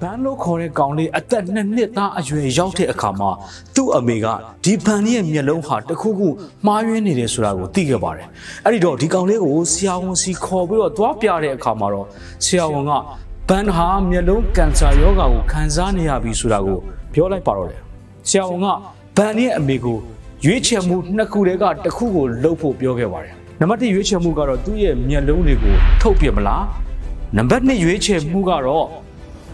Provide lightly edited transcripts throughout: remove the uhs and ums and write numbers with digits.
ဘန်လို့ခေါ်တဲ့ကောင်လေးအသက်2နှစ်သားအရွယ်ရောက်တဲ့အခါမှာသူ့အမေကဒီဘန်ရဲ့မျက်လုံးဟာတခုခုမှားယွင်းနေတယ်ဆိုတာကိုသိခဲ့ပါတယ်အဲ့ဒီတော့ဒီကောင်လေးကိုဆရာဝန်စီခေါ်ပြီးတော့သွားပြတဲ့အခါမှာတော့ဆရာဝန်ကဘန်ဟာမျက်လုံးကင်ဆာရောဂါကိုခံစားနေရပြီဆိုတာကိုပြောလိုက်ပါတော့တယ်ဆရာဝန်ကဘန်ရဲ့အမေကိုရွေးချယ်မှု2ခုတည်းကတစ်ခုကိုလှုပ်ဖို့ပြောခဲ့ပါတယ်နံပါတ်1ရွေးချယ်မှုကတော့သူ့ရဲ့မျက်လုံးတွေကိုထုတ်ပြမလားနံပါတ်2ရွေးချယ်မှုကတော့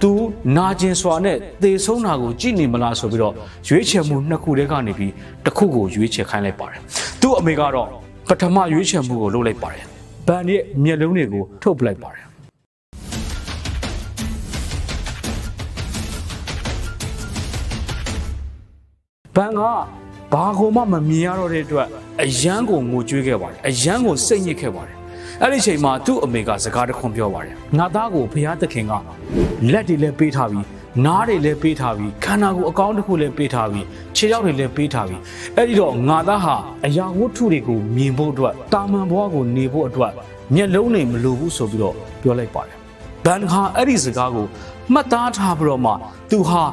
သူနာကျင်စွာနဲ့သေဆုံးတာကိုကြည့်နေမလားဆိုပြီးတော့ရွေးချယ်မှု2ခုတည်းကနေပြီးတစ်ခုကိုရွေးချယ်ခိုင်းလိုက်ပါတယ်သူ့အမေကတော့ပထမရွေးချယ်မှုကိုလုပ်လိုက်ပါတယ်ဘန်ရဲ့မျက်လုံးတွေကိုထုတ်ပလိုက်ပါတယ်ဘန်ကဘာကိုမှမမြင်ရတော့တဲ့အတွက်အယမ်းကိုငိုကြွေးခဲ့ပါတယ်အယမ်းကိုစိတ်ညစ်ခဲ့ပါတယ်အဲ့ဒီချိန်မှာသူ့အမေကစကားတစ်ခွန်းပြောပါတယ်ငါသားကိုဘုရားသခင်ကလက်တွေလည်းပေးထားပြီးနားတွေလည်းပေးထားပြီးခန္ဓာကိုယ်အကောင်းတစ်ခုလည်းပေးထားပြီးခြေထောက်တွေလည်းပေးထားပြီးအဲ့ဒီတော့ငါသားဟာအရာဝတ္ထုတွေကိုမြင်ဖို့အတွက်တာမန်ဘဝကိုနေဖို့အတွက်မျက်လုံးတွေမလိုဘူးဆိုပြီးတော့ပြောလိုက်ပါတယ်ဘန်ဟာအဲ့ဒီစကားကိုမှတ်သားထားပြီးတော့မှသူဟာ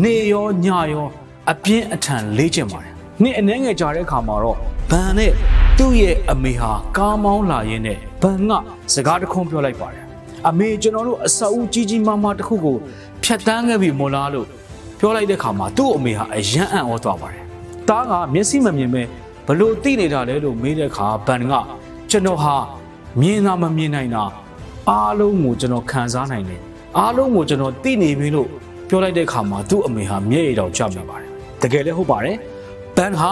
နေရောညရောအပြင်းအထန်လေ့ကျင့်ပါတယ်နေ့အနည်းငယ်ကြာတဲ့အခါမှာတော့ဘန်နဲ့သူ့ရဲ့အမေဟာကားမောင်းလာရင်းနဲ့ဘန်ကစကားတစ်ခွန်းပြောလိုက်ပါတယ်အမေကျွန်တော်တို့အဆောက်အဦကြီးကြီးမားမားတစ်ခုကိုဖျက်ဆီးခဲ့ပြီမို့လားလို့ပြောလိုက်တဲ့အခါမှာသူ့အမေဟာအယမ်းအံ့ဩသွားပါတယ်တားကမျက်စိမမြင်ပဲဘလို့သိနေတာလဲလို့မေးတဲ့အခါဘန်ကကျွန်တော်ဟာမြင်တာမမြင်နိုင်တာအားလုံးကိုကျွန်တော်ခံစားနိုင်တယ်အားလုံးကိုကျွန်တော်သိနေပြီလို့ပြောလိုက်တဲ့အခါမှာသူ့အမေဟာမျက်ရည်တောင်ကျမိပါတယ်တကယ်လည်းဟုတ်ပါတယ်ဘန်ဟာ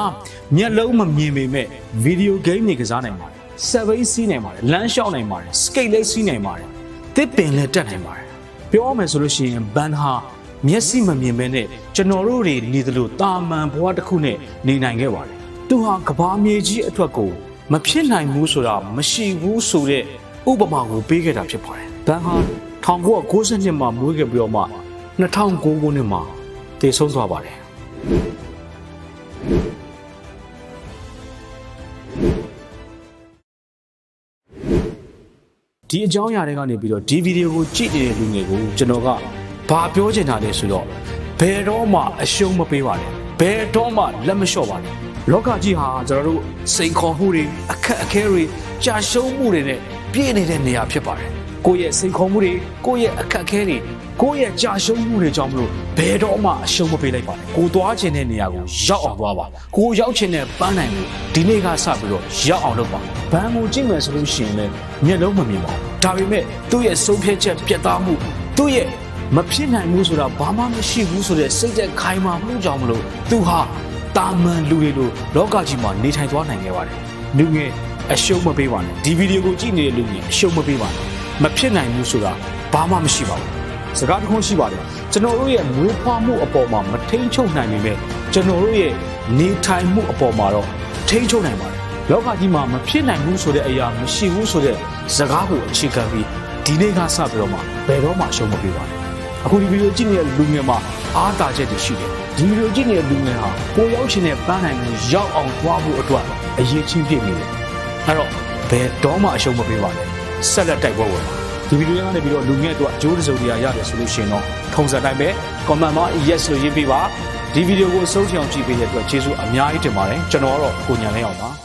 မျက်လုံးမမြင်ပေမဲ့ဗီဒီယိုဂိမ်းတွေကစားနိုင်ပါတယ်။ဆက်ဘိတ်စီးနိုင်ပါတယ်။လမ်းလျှောက်နိုင်ပါတယ်။စကိတ်လည်းစီးနိုင်ပါတယ်။တစ်ပင်လည်းတက်နိုင်ပါတယ်။ပြောမယ်ဆိုလို့ရှိရင်ဘန်ဟာမျက်စိမမြင်ဘဲနဲ့ကျွန်တော်တို့တွေနေသလိုတာမန်ဘဝတစ်ခုနဲ့နေနိုင်ခဲ့ပါတယ်။သူဟာကဘာမြေကြီးအထွက်ကိုမဖြစ်နိုင်ဘူးဆိုတာမရှိဘူးဆိုတဲ့ဥပမာကိုပေးခဲ့တာဖြစ်ပါတယ်။ဘန်ဟာ1992မှာမွေးခဲ့ပြီးတော့မှ2009ခုနှစ်မှာတည်ဆုံးသွားပါတယ်။ဒီအကြောင်းအရာတွေကနေပြီးတော့ဒီဗီဒီယိုကိုကြည့်နေတဲ့လူငယ်ကိုကျွန်တော်ကဘာပြောချင်တာလဲဆိုတော့ဘယ်တော့မှအရှုံးမပေးပါနဲ့ဘယ်တော့မှလက်မလျှော့ပါနဲ့လောကကြီးဟာကျွန်တော်တို့စိန်ခေါ်မှုတွေအခက်အခဲတွေကြာရှုံးမှုတွေနဲ့ပြည့်နေတဲ့နေရာဖြစ်ပါတယ်ကိုယ့်ရဲ့စိန်ခေါ်မှုတွေကိုယ့်ရဲ့အခက်အခဲတွေကိုယ့်ရဲ့ကြာရှုံးမှုတွေကြောင့်မလို့ဘယ်တော့မှအရှုံးမပေးလိုက်ပါနဲ့ကိုသွားချင်တဲ့နေရာကိုရောက်အောင်သွားပါကိုရောက်ချင်တဲ့ပန်းနိုင်ကိုဒီနေ့ကစပြီးတော့ရောက်အောင်လုပ်ပါဘန်ကိုကြည့်မယ်ဆိုလို့ရှိရင်လည်းမျက်လုံးမမြင်ပါဘူးဒါပေမဲ့သူ့ရဲ့ဆုံးဖြတ်ချက်ပြတ်သားမှုသူ့ရဲ့မဖြစ်နိုင်ဘူးဆိုတာဘာမှမရှိဘူးဆိုတဲ့စိတ်သက်ခိုင်မာမှုကြောင့်မလို့သူဟာတာမန်လူတွေလိုလောကကြီးမှာနေထိုင်သွားနိုင်ခဲ့ပါတယ်လူငယ်အရှုံးမပေးပါနဲ့ဒီဗီဒီယိုကိုကြည့်နေတဲ့လူငယ်အရှုံးမပေးပါနဲ့မဖြစ်နိုင်ဘူးဆိုတာဘာမှမရှိပါဘူးစကားတစ်ခုရှိပါတယ်ကျွန်တော်တို့ရဲ့မွေးဖွားမှုအပေါ်မှာမထိန်ချုပ်နိုင်ပေမဲ့ကျွန်တော်တို့ရဲ့နေထိုင်မှုအပေါ်မှာတော့ထိန်ချုပ်နိုင်ပါတယ်လောကကြီးမှာမဖြစ်နိုင်ဘူးဆိုတဲ့အရာမရှိဘူးဆိုတဲ့စကားကိုအခြေခံပြီးဒီနေ့ကစပြီးတော့မှဘယ်တော့မှအရှုံးမပေးပါနဲ့အခုဒီဗီဒီယိုကြည့်နေတဲ့လူငယ်မှာအားသာချက်တွေရှိတယ်ဒီဗီဒီယိုကြည့်နေတဲ့လူငယ်ဟာကိုရောက်ချင်တဲ့ပန်းနိုင်ကိုရောက်အောင်သွားဖို့အတွက်အရေးချင်းပြည့်နေတယ်အဲ့တော့ဘယ်တော့မှအရှုံးမပေးပါနဲ့ဆက်လက်တိုက်ပွဲဝင်ပါဒီဗီဒီယိုကနေပြီးတော့လူငယ်တို့အကျိုးတစုံတရာရတယ်ဆိုလို့ရှိရင်တော့ထုံစံတိုင်းပဲ comment မှာ yes လို့ရေးပေးပါဒီဗီဒီယိုကိုအဆုံးထိအောင်ကြည့်ပေးတဲ့အတွက်ကျေးဇူးအများကြီးတင်ပါတယ်ကျွန်တော်ကတော့ကိုညံလဲအောင်ပါ